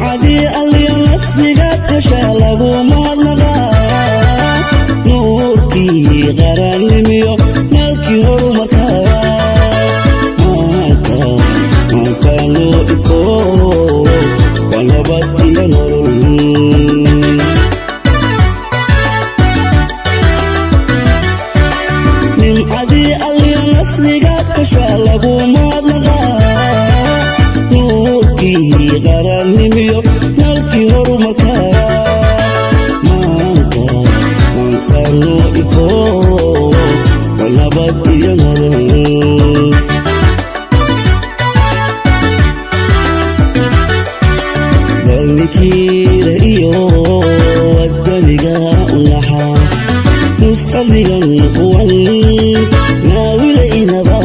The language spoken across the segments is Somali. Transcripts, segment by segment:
nimcadii alliyo nasbigaad heshaa lagu mahadnaqaa nuurkii qarannimiyo naalkii horumarkaa maanta loo ifo waa nabad iyo nolol nimcadii alliyo nasbigaad heshaa lagu mahadnaqaa nuurkii qarannimiyo naalkii horumarkaa maanta loo ifo waa nabad iyo nolol dalnikiira iyo wadaniga unaxaa nusqadigan kuwan naawilaynaba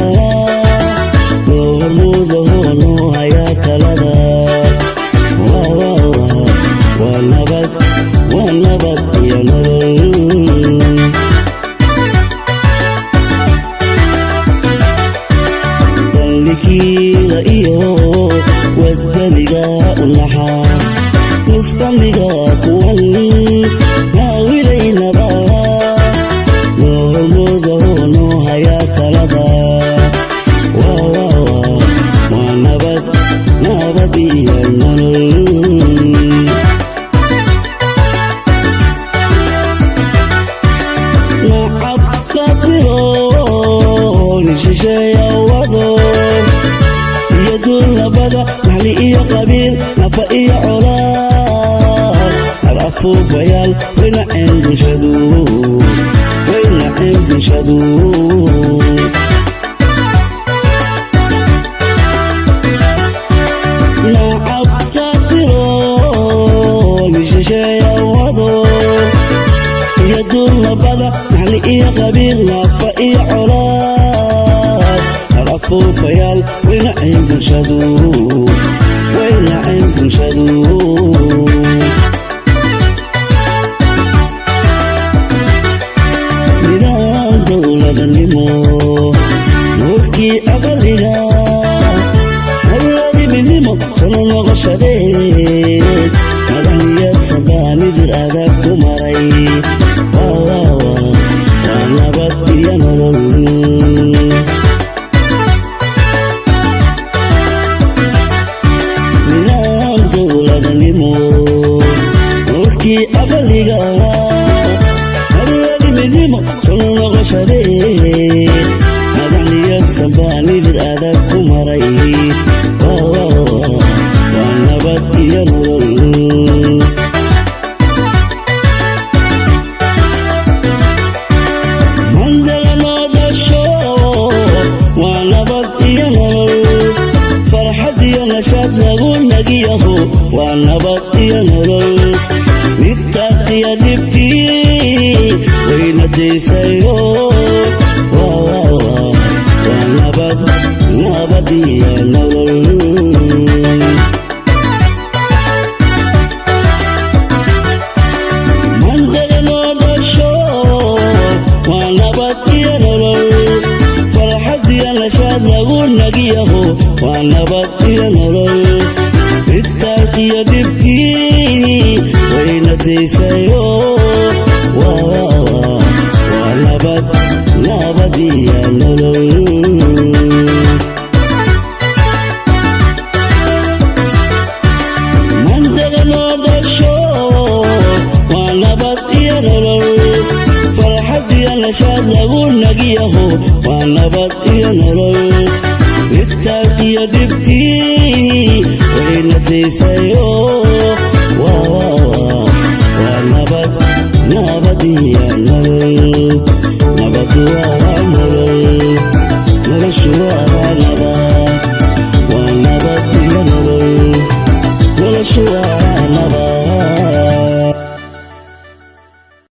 loo hormuudaho noo hayaa talada waa nabad iyo nolol dalnikiira iyo wadaniga unaxaa nusqadiga kuwan naawilaynaba loo hormuudaho noo hayaa talada waa nabad iyo nolol nacab qatiro nishisheeya wado iyo duulnabada maxli iyo qabiil nafa iyo colaad har afuufayaal waynaceen bulshadu nacab qatiro nishisheeya wado iyo duulnabada maxli iyo qabiil nafa iyo colaad har afuufayaal waynaceen bulshadu nidaam dowladanimo nuurkii aqaliga hawlaadi midnimo sano noqoshadeed madaniyad sabaanidir adag ku maray waa nabad iyo nolol nidaam dowladanimo nuurkii aqaliga hawlaadi midnimo sano noqoshadeed madaniyad sabaanidir adag ku maray waa nabad iyo nolol mandaga loo dhasho waa nabad iyo nolol farxad iyo nashaad lagu nagiyaho waa nabad iyo nolol nidtaaqiya dhibkii wayna daysayo waa nabad iyo nolol mandaga loo dhasho waa nabad iyo nolol farxad iyo nashaad lagu nagiyaho waa nabad iyo nolol nidtaaqiya dhibkii wayna daysayo waa nabad iyo nolol mandaga loo dhasho waa nabad iyo nolol farxad iyo nashaad lagu nagiyaho waa nabad iyo nolol nidtaaqiya dhibkii wayna daysayo waa nabad iyo nolol nabad waa nolol noloshu waa nabad iyo nolol noloshu waa nabad